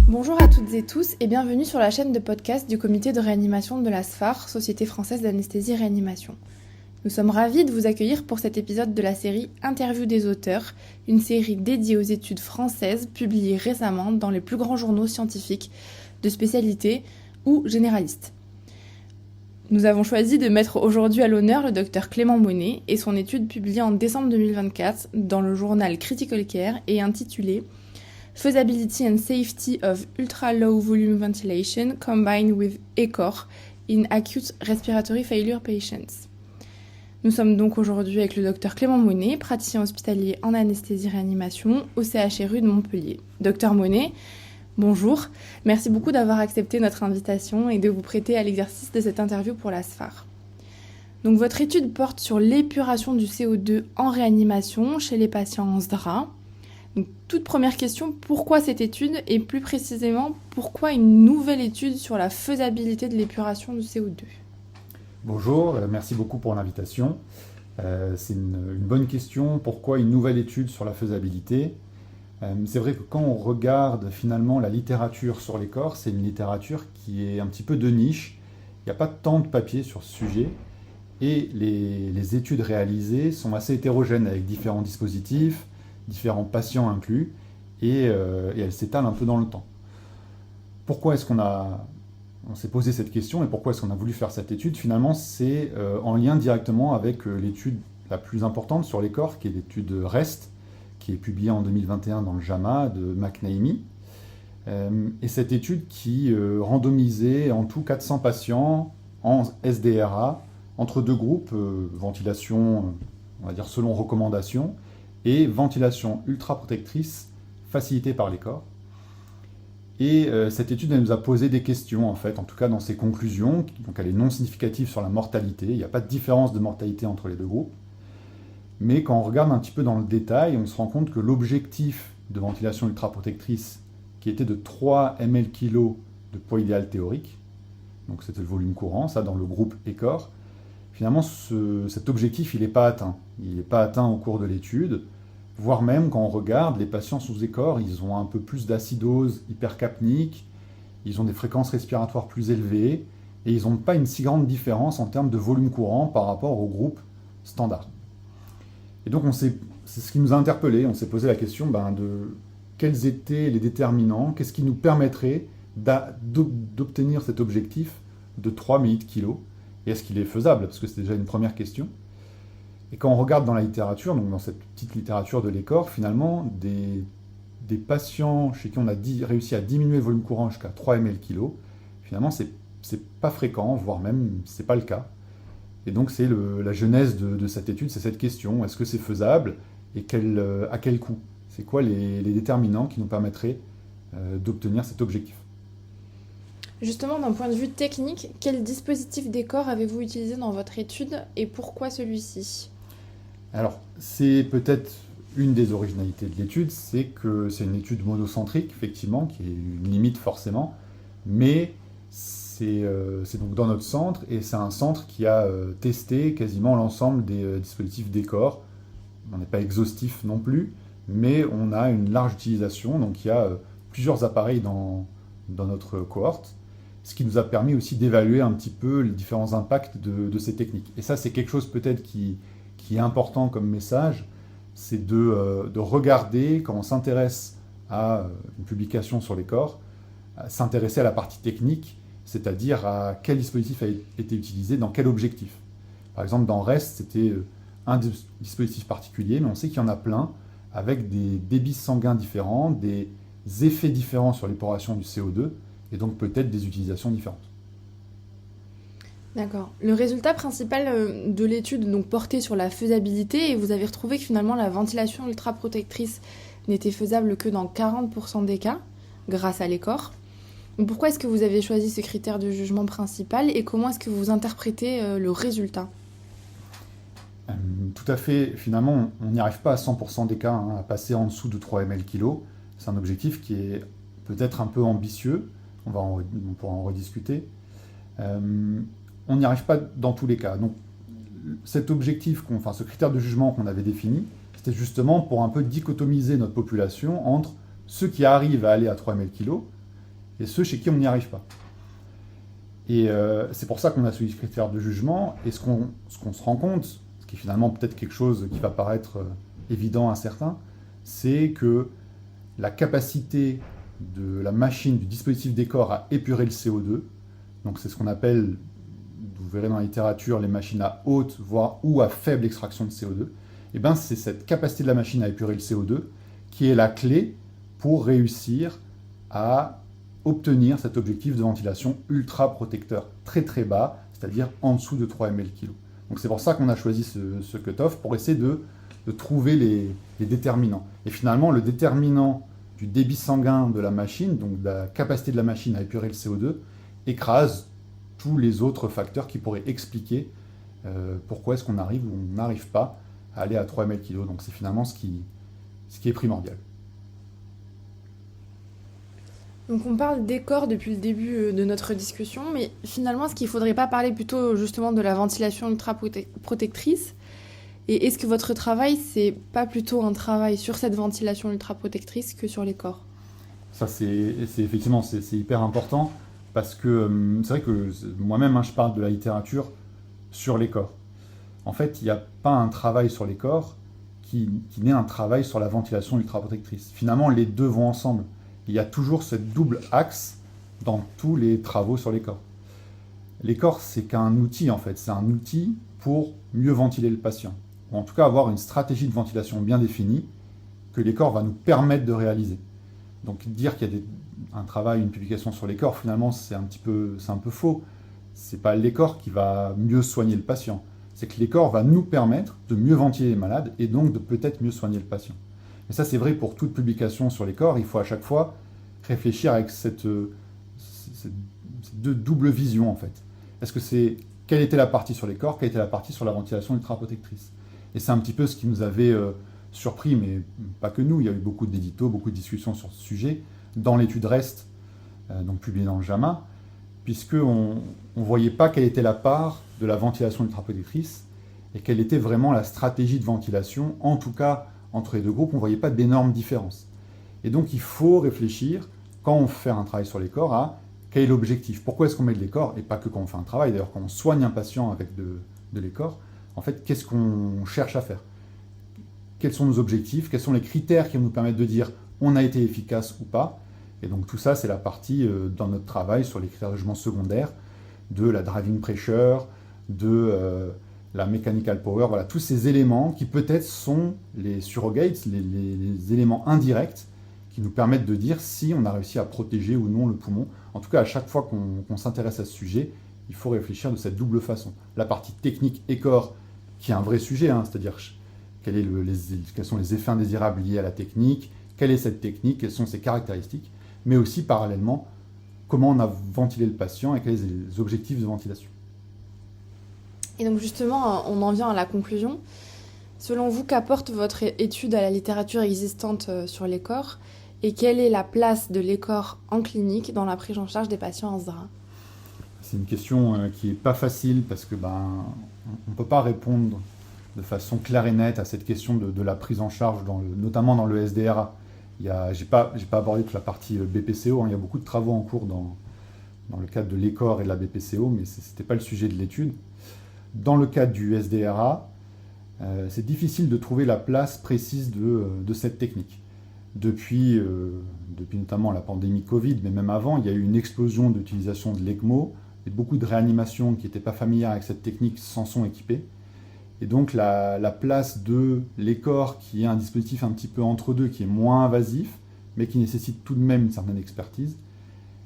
Bonjour à toutes et tous et bienvenue sur la chaîne de podcast du comité de réanimation de la SFAR, Société française d'anesthésie et réanimation. Nous sommes ravis de vous accueillir pour cet épisode de la série Interview des auteurs, une série dédiée aux études françaises publiées récemment dans les plus grands journaux scientifiques de spécialité ou généralistes. Nous avons choisi de mettre aujourd'hui à l'honneur le docteur Clément Monnet et son étude publiée en décembre 2024 dans le journal Critical Care et intitulée Feasibility and Safety of Ultra-Low Volume Ventilation combined with ECOR in Acute Respiratory Failure Patients. Nous sommes donc aujourd'hui avec le docteur Clément Monnet, praticien hospitalier en anesthésie-réanimation au CHRU de Montpellier. Docteur Monnet, bonjour, merci beaucoup d'avoir accepté notre invitation et de vous prêter à l'exercice de cette interview pour la SFAR. Donc votre étude porte sur l'épuration du CO2 en réanimation chez les patients en SDRA. Donc, toute première question, pourquoi cette étude et plus précisément, pourquoi une nouvelle étude sur la faisabilité de l'épuration du CO2 ? Bonjour, merci beaucoup pour l'invitation. C'est une bonne question. Pourquoi une nouvelle étude sur la faisabilité ? C'est vrai que quand on regarde finalement la littérature sur les corps, c'est une littérature qui est un petit peu de niche. Il n'y a pas tant de papiers sur ce sujet et les études réalisées sont assez hétérogènes avec différents dispositifs, différents patients inclus, et elles s'étalent un peu dans le temps. Pourquoi est-ce on s'est posé cette question et pourquoi est-ce qu'on a voulu faire cette étude ? Finalement, c'est en lien directement avec l'étude la plus importante sur les corps, qui est l'étude REST, qui est publiée en 2021 dans le JAMA de McNamee. Et cette étude qui randomisait en tout 400 patients en SDRA, entre deux groupes, ventilation, on va dire selon recommandation, et ventilation ultra-protectrice facilitée par les corps. Et cette étude, elle nous a posé des questions, en fait, en tout cas dans ses conclusions. Donc elle est non significative sur la mortalité. Il n'y a pas de différence de mortalité entre les deux groupes. Mais quand on regarde un petit peu dans le détail, on se rend compte que l'objectif de ventilation ultra-protectrice, qui était de 3 ml/kg de poids idéal théorique, donc c'était le volume courant, ça dans le groupe ECOR, finalement cet objectif, il n'est pas atteint. Il n'est pas atteint au cours de l'étude. Voire même, quand on regarde, les patients sous ECOR, ils ont un peu plus d'acidose hypercapnique, ils ont des fréquences respiratoires plus élevées, et ils n'ont pas une si grande différence en termes de volume courant par rapport au groupe standard. Et donc, c'est ce qui nous a interpellés. On s'est posé la question de quels étaient les déterminants, qu'est-ce qui nous permettrait d'obtenir cet objectif de 3 ml/kg, et est-ce qu'il est faisable ? Parce que c'est déjà une première question. Et quand on regarde dans la littérature, donc dans cette petite littérature de l'ECOR, finalement, des patients chez qui on a réussi à diminuer le volume courant jusqu'à 3 ml/kg, finalement, c'est pas fréquent, voire même, c'est pas le cas. Et donc, c'est la genèse de cette étude, c'est cette question, est-ce que c'est faisable et à quel coût ? C'est quoi les déterminants qui nous permettraient d'obtenir cet objectif ? Justement, d'un point de vue technique, quel dispositif d'ECOR avez-vous utilisé dans votre étude et pourquoi celui-ci ? Alors, c'est peut-être une des originalités de l'étude, c'est que c'est une étude monocentrique, effectivement, qui est une limite forcément, mais c'est donc dans notre centre, et c'est un centre qui a testé quasiment l'ensemble des dispositifs d'ECOR. On n'est pas exhaustif non plus, mais on a une large utilisation, donc il y a plusieurs appareils dans notre cohorte, ce qui nous a permis aussi d'évaluer un petit peu les différents impacts de ces techniques. Et ça, c'est quelque chose peut-être qui est important comme message, c'est de regarder, quand on s'intéresse à une publication sur les corps, s'intéresser à la partie technique, c'est-à-dire à quel dispositif a été utilisé, dans quel objectif. Par exemple, dans REST, c'était un dispositif particulier, mais on sait qu'il y en a plein, avec des débits sanguins différents, des effets différents sur l'épuration du CO2, et donc peut-être des utilisations différentes. D'accord. Le résultat principal de l'étude donc, portait sur la faisabilité et vous avez retrouvé que finalement la ventilation ultra-protectrice n'était faisable que dans 40% des cas, grâce à l'ECOR. Donc, pourquoi est-ce que vous avez choisi ce critère de jugement principal et comment est-ce que vous interprétez le résultat ? Tout à fait. Finalement, on n'y arrive pas à 100% des cas à passer en dessous de 3 ml/kg. C'est un objectif qui est peut-être un peu ambitieux. On pourra en rediscuter. On n'y arrive pas dans tous les cas. Donc, cet objectif, ce critère de jugement qu'on avait défini, c'était justement pour un peu dichotomiser notre population entre ceux qui arrivent à aller à 3 ml/kg et ceux chez qui on n'y arrive pas. Et c'est pour ça qu'on a ce critère de jugement, et ce qu'on se rend compte, ce qui est finalement peut-être quelque chose qui va paraître évident à certains, c'est que la capacité de la machine, du dispositif décor à épurer le CO2, donc c'est ce qu'on appelle, vous verrez dans la littérature, les machines à haute, voire ou à faible extraction de CO2, et bien c'est cette capacité de la machine à épurer le CO2 qui est la clé pour réussir à obtenir cet objectif de ventilation ultra protecteur, très très bas, c'est-à-dire en dessous de 3 ml/kg. Donc c'est pour ça qu'on a choisi ce cut-off, pour essayer de trouver les déterminants. Et finalement, le déterminant du débit sanguin de la machine, donc de la capacité de la machine à épurer le CO2, écrase tous les autres facteurs qui pourraient expliquer pourquoi est-ce qu'on arrive ou on n'arrive pas à aller à 3 ml/kg. Donc c'est finalement ce qui est primordial. Donc on parle décor depuis le début de notre discussion, mais finalement, est-ce qu'il ne faudrait pas parler plutôt justement de la ventilation ultra-protectrice ? Et est-ce que votre travail, c'est pas plutôt un travail sur cette ventilation ultra-protectrice que sur les corps ? Ça, c'est effectivement, c'est hyper important, parce que c'est vrai que moi-même, je parle de la littérature sur les corps. En fait, il n'y a pas un travail sur les corps qui n'est un travail sur la ventilation ultra-protectrice. Finalement, les deux vont ensemble. Il y a toujours ce double axe dans tous les travaux sur les corps. Les corps, c'est qu'un outil en fait, c'est un outil pour mieux ventiler le patient, ou en tout cas avoir une stratégie de ventilation bien définie que les corps va nous permettre de réaliser. Donc dire qu'il y a un travail, une publication sur les corps, finalement c'est un peu faux. C'est pas les corps qui va mieux soigner le patient, c'est que les corps va nous permettre de mieux ventiler les malades et donc de peut-être mieux soigner le patient. Et ça, c'est vrai pour toute publication sur les corps. Il faut à chaque fois réfléchir avec cette double vision, en fait. Est-ce que c'est quelle était la partie sur les corps, quelle était la partie sur la ventilation ultra-protectrice ? Et c'est un petit peu ce qui nous avait surpris, mais pas que nous. Il y a eu beaucoup d'éditos, beaucoup de discussions sur ce sujet dans l'étude REST, donc publiée dans le JAMA, puisqu'on ne voyait pas quelle était la part de la ventilation ultra-protectrice et quelle était vraiment la stratégie de ventilation, en tout cas entre les deux groupes, on ne voyait pas d'énormes différences. Et donc il faut réfléchir, quand on fait un travail sur les corps, à quel est l'objectif. Pourquoi est-ce qu'on met de l'écor ? Et pas que quand on fait un travail, d'ailleurs quand on soigne un patient avec de l'écor, en fait, qu'est-ce qu'on cherche à faire ? Quels sont nos objectifs ? Quels sont les critères qui vont nous permettre de dire on a été efficace ou pas ? Et donc tout ça, c'est la partie dans notre travail sur les critères de jugement secondaires, de la driving pressure, de la mechanical power, voilà, tous ces éléments qui peut-être sont les surrogates, les éléments indirects qui nous permettent de dire si on a réussi à protéger ou non le poumon. En tout cas, à chaque fois qu'on s'intéresse à ce sujet, il faut réfléchir de cette double façon. La partie technique et corps, qui est un vrai sujet, c'est-à-dire quels sont les effets indésirables liés à la technique, quelle est cette technique, quelles sont ses caractéristiques, mais aussi parallèlement, comment on a ventilé le patient et quels sont les objectifs de ventilation. Et donc justement, on en vient à la conclusion. Selon vous, qu'apporte votre étude à la littérature existante sur les corps et quelle est la place de l'écor en clinique dans la prise en charge des patients en SDRA ? C'est une question qui n'est pas facile parce que on ne peut pas répondre de façon claire et nette à cette question de la prise en charge, notamment dans le SDRA. Je n'ai pas abordé toute la partie BPCO, il y a beaucoup de travaux en cours dans le cadre de l'écor et de la BPCO, mais ce n'était pas le sujet de l'étude. Dans le cadre du SDRA, c'est difficile de trouver la place précise de cette technique. Depuis notamment la pandémie Covid, mais même avant, il y a eu une explosion d'utilisation de l'ECMO et beaucoup de réanimations qui n'étaient pas familières avec cette technique s'en sont équipées. Et donc la place de l'écor, qui est un dispositif un petit peu entre deux, qui est moins invasif, mais qui nécessite tout de même une certaine expertise,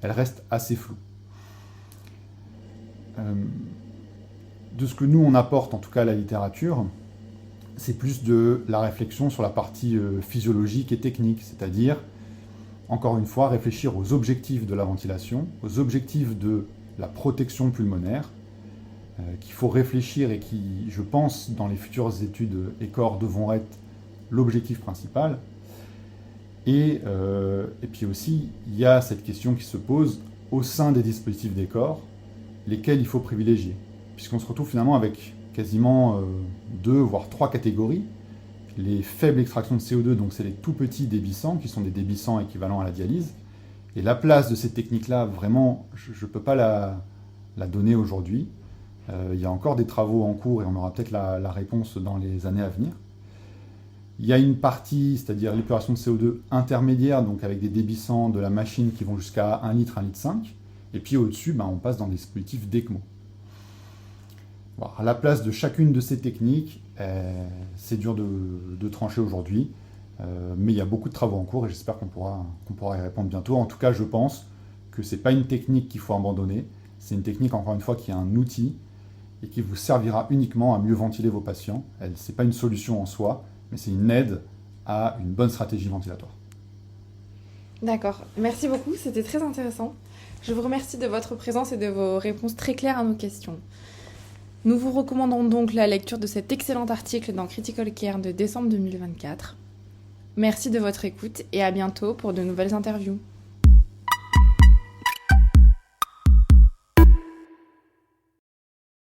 elle reste assez floue. De ce que nous, on apporte en tout cas à la littérature, c'est plus de la réflexion sur la partie physiologique et technique, c'est-à-dire, encore une fois, réfléchir aux objectifs de la ventilation, aux objectifs de la protection pulmonaire, qu'il faut réfléchir et qui, je pense, dans les futures études ECOR, devront être l'objectif principal. Et puis aussi, il y a cette question qui se pose au sein des dispositifs d'ECOR, lesquels il faut privilégier, puisqu'on se retrouve finalement avec quasiment 2 voire 3 catégories. Les faibles extractions de CO2, donc c'est les tout petits débissants, qui sont des débissants équivalents à la dialyse, Et la place de ces techniques-là, vraiment, je ne peux pas la donner aujourd'hui. Il y a encore des travaux en cours et on aura peut-être la réponse dans les années à venir. Il y a une partie, c'est-à-dire l'épuration de CO2 intermédiaire, donc avec des débissants de la machine qui vont jusqu'à 1 litre, 1 litre 5. Et puis au-dessus, on passe dans des dispositifs d'ECMO. Bon, à la place de chacune de ces techniques, c'est dur de trancher aujourd'hui. Mais il y a beaucoup de travaux en cours et j'espère qu'on pourra y répondre bientôt. En tout cas, je pense que ce n'est pas une technique qu'il faut abandonner. C'est une technique, encore une fois, qui est un outil et qui vous servira uniquement à mieux ventiler vos patients. Ce n'est pas une solution en soi, mais c'est une aide à une bonne stratégie ventilatoire. D'accord, merci beaucoup, c'était très intéressant. Je vous remercie de votre présence et de vos réponses très claires à nos questions. Nous vous recommandons donc la lecture de cet excellent article dans Critical Care de décembre 2024. Merci de votre écoute et à bientôt pour de nouvelles interviews.